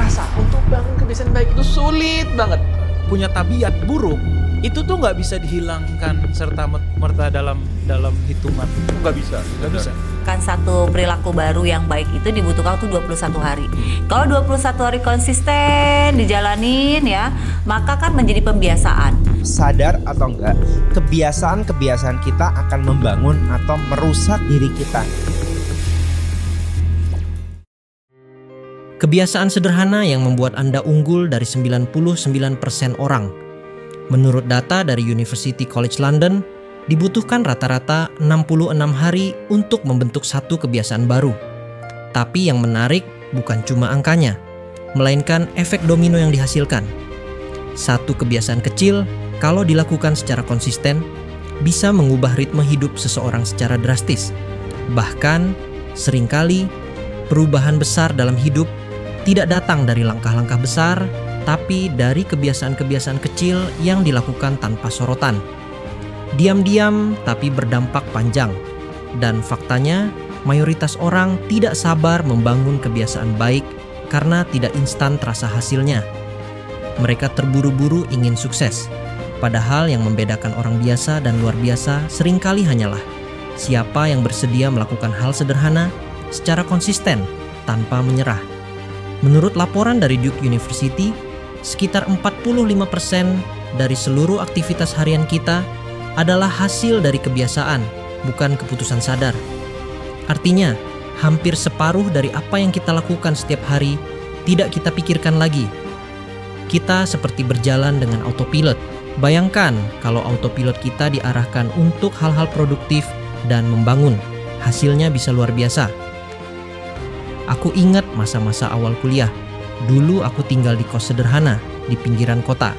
merasa untuk bangun kebiasaan baik itu sulit banget. Punya tabiat buruk itu tuh nggak bisa dihilangkan serta merta dalam hitungan. Nggak bisa. Kan satu perilaku baru yang baik itu dibutuhkan waktu 21 hari. Kalau 21 hari konsisten dijalanin ya, maka kan menjadi pembiasaan. Sadar atau enggak, kebiasaan-kebiasaan kita akan membangun atau merusak diri kita. Kebiasaan sederhana yang membuat Anda unggul dari 99% orang. Menurut data dari University College London, dibutuhkan rata-rata 66 hari untuk membentuk satu kebiasaan baru. Tapi yang menarik bukan cuma angkanya, melainkan efek domino yang dihasilkan. Satu kebiasaan kecil, kalau dilakukan secara konsisten, bisa mengubah ritme hidup seseorang secara drastis. Bahkan, seringkali, perubahan besar dalam hidup tidak datang dari langkah-langkah besar, tapi dari kebiasaan-kebiasaan kecil yang dilakukan tanpa sorotan. Diam-diam tapi berdampak panjang. Dan faktanya, mayoritas orang tidak sabar membangun kebiasaan baik karena tidak instan terasa hasilnya. Mereka terburu-buru ingin sukses. Padahal yang membedakan orang biasa dan luar biasa seringkali hanyalah siapa yang bersedia melakukan hal sederhana secara konsisten tanpa menyerah. Menurut laporan dari Duke University, sekitar 45% dari seluruh aktivitas harian kita adalah hasil dari kebiasaan, bukan keputusan sadar. Artinya, hampir separuh dari apa yang kita lakukan setiap hari tidak kita pikirkan lagi. Kita seperti berjalan dengan autopilot. Bayangkan kalau autopilot kita diarahkan untuk hal-hal produktif dan membangun. Hasilnya bisa luar biasa. Aku ingat masa-masa awal kuliah. Dulu aku tinggal di kos sederhana di pinggiran kota.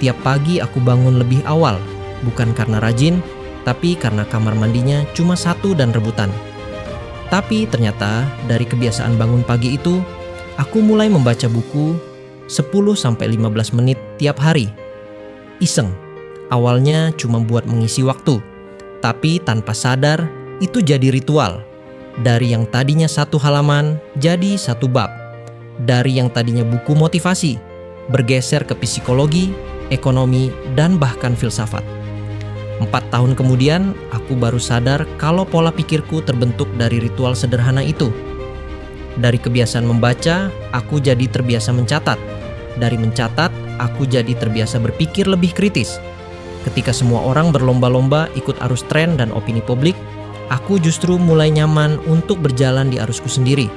Tiap pagi aku bangun lebih awal, bukan karena rajin, tapi karena kamar mandinya cuma satu dan rebutan. Tapi ternyata dari kebiasaan bangun pagi itu, aku mulai membaca buku 10-15 menit tiap hari. Iseng, awalnya cuma buat mengisi waktu, tapi tanpa sadar itu jadi ritual. Dari yang tadinya satu halaman jadi satu bab. Dari yang tadinya buku motivasi, bergeser ke psikologi, ekonomi, dan bahkan filsafat. 4 tahun kemudian, aku baru sadar kalau pola pikirku terbentuk dari ritual sederhana itu. Dari kebiasaan membaca, aku jadi terbiasa mencatat. Dari mencatat, aku jadi terbiasa berpikir lebih kritis. Ketika semua orang berlomba-lomba ikut arus tren dan opini publik, aku justru mulai nyaman untuk berjalan di arusku sendiri.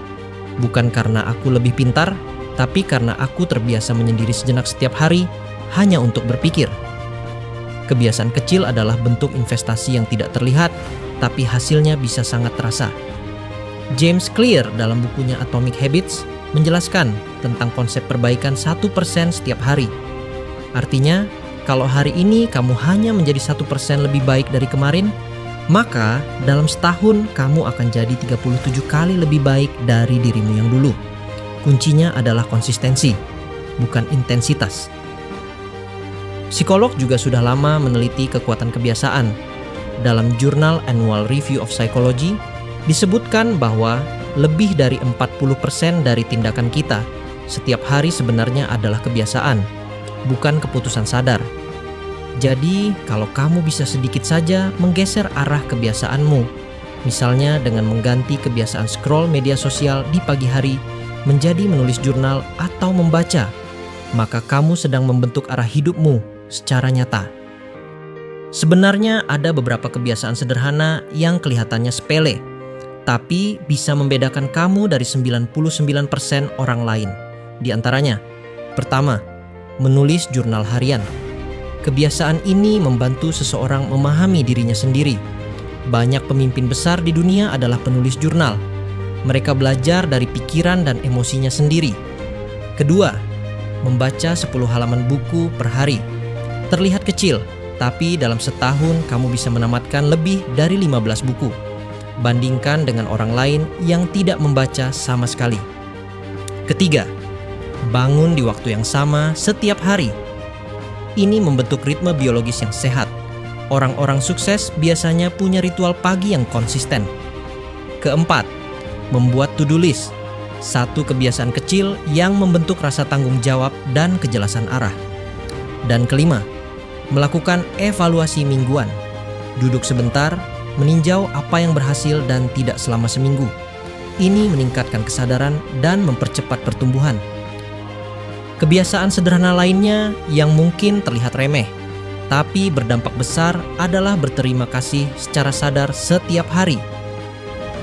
Bukan karena aku lebih pintar, tapi karena aku terbiasa menyendiri sejenak setiap hari hanya untuk berpikir. Kebiasaan kecil adalah bentuk investasi yang tidak terlihat, tapi hasilnya bisa sangat terasa. James Clear dalam bukunya Atomic Habits menjelaskan tentang konsep perbaikan 1% setiap hari. Artinya, kalau hari ini kamu hanya menjadi 1% lebih baik dari kemarin, maka dalam setahun kamu akan jadi 37 kali lebih baik dari dirimu yang dulu. Kuncinya adalah konsistensi, bukan intensitas. Psikolog juga sudah lama meneliti kekuatan kebiasaan. Dalam jurnal Annual Review of Psychology, disebutkan bahwa lebih dari 40% dari tindakan kita setiap hari sebenarnya adalah kebiasaan, bukan keputusan sadar. Jadi, kalau kamu bisa sedikit saja menggeser arah kebiasaanmu, misalnya dengan mengganti kebiasaan scroll media sosial di pagi hari menjadi menulis jurnal atau membaca, maka kamu sedang membentuk arah hidupmu secara nyata. Sebenarnya ada beberapa kebiasaan sederhana yang kelihatannya sepele, tapi bisa membedakan kamu dari 99% orang lain. Di antaranya, pertama, menulis jurnal harian. Kebiasaan ini membantu seseorang memahami dirinya sendiri. Banyak pemimpin besar di dunia adalah penulis jurnal. Mereka belajar dari pikiran dan emosinya sendiri. Kedua, membaca 10 halaman buku per hari. Terlihat kecil, tapi dalam setahun kamu bisa menamatkan lebih dari 15 buku. Bandingkan dengan orang lain yang tidak membaca sama sekali. Ketiga, bangun di waktu yang sama setiap hari. Ini membentuk ritme biologis yang sehat. Orang-orang sukses biasanya punya ritual pagi yang konsisten. Keempat, membuat to-do list. Satu kebiasaan kecil yang membentuk rasa tanggung jawab dan kejelasan arah. Dan kelima, melakukan evaluasi mingguan. Duduk sebentar, meninjau apa yang berhasil dan tidak selama seminggu. Ini meningkatkan kesadaran dan mempercepat pertumbuhan. Kebiasaan sederhana lainnya yang mungkin terlihat remeh, tapi berdampak besar adalah berterima kasih secara sadar setiap hari.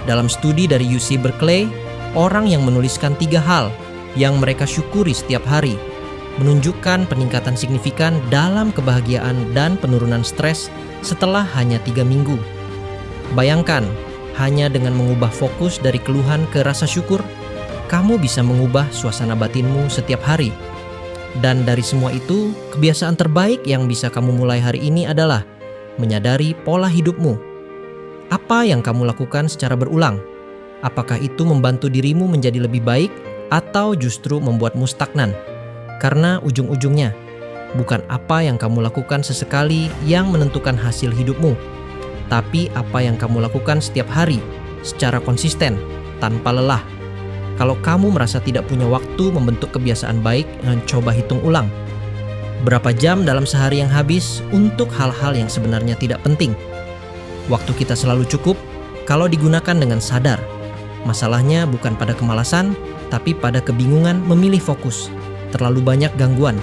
Dalam studi dari UC Berkeley, orang yang menuliskan 3 hal yang mereka syukuri setiap hari menunjukkan peningkatan signifikan dalam kebahagiaan dan penurunan stres setelah hanya 3 minggu. Bayangkan, hanya dengan mengubah fokus dari keluhan ke rasa syukur, kamu bisa mengubah suasana batinmu setiap hari. Dan dari semua itu, kebiasaan terbaik yang bisa kamu mulai hari ini adalah menyadari pola hidupmu. Apa yang kamu lakukan secara berulang? Apakah itu membantu dirimu menjadi lebih baik atau justru membuatmu stagnan? Karena ujung-ujungnya, bukan apa yang kamu lakukan sesekali yang menentukan hasil hidupmu, tapi apa yang kamu lakukan setiap hari, secara konsisten, tanpa lelah. Kalau kamu merasa tidak punya waktu membentuk kebiasaan baik, coba hitung ulang. Berapa jam dalam sehari yang habis untuk hal-hal yang sebenarnya tidak penting? Waktu kita selalu cukup kalau digunakan dengan sadar. Masalahnya bukan pada kemalasan, tapi pada kebingungan memilih fokus. Terlalu banyak gangguan,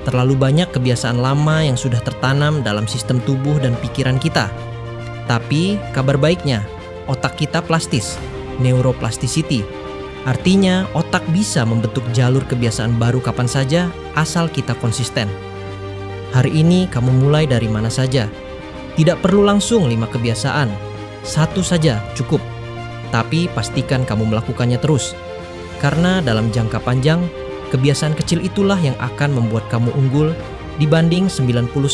terlalu banyak kebiasaan lama yang sudah tertanam dalam sistem tubuh dan pikiran kita. Tapi kabar baiknya, otak kita plastis, neuroplasticity. Artinya otak bisa membentuk jalur kebiasaan baru kapan saja asal kita konsisten. Hari ini kamu mulai dari mana saja. Tidak perlu langsung 5 kebiasaan, 1 saja cukup. Tapi pastikan kamu melakukannya terus. Karena dalam jangka panjang, kebiasaan kecil itulah yang akan membuat kamu unggul dibanding 99%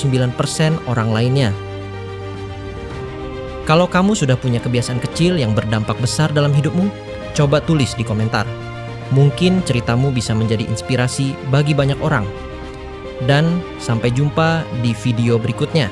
orang lainnya. Kalau kamu sudah punya kebiasaan kecil yang berdampak besar dalam hidupmu, coba tulis di komentar. Mungkin ceritamu bisa menjadi inspirasi bagi banyak orang. Dan sampai jumpa di video berikutnya.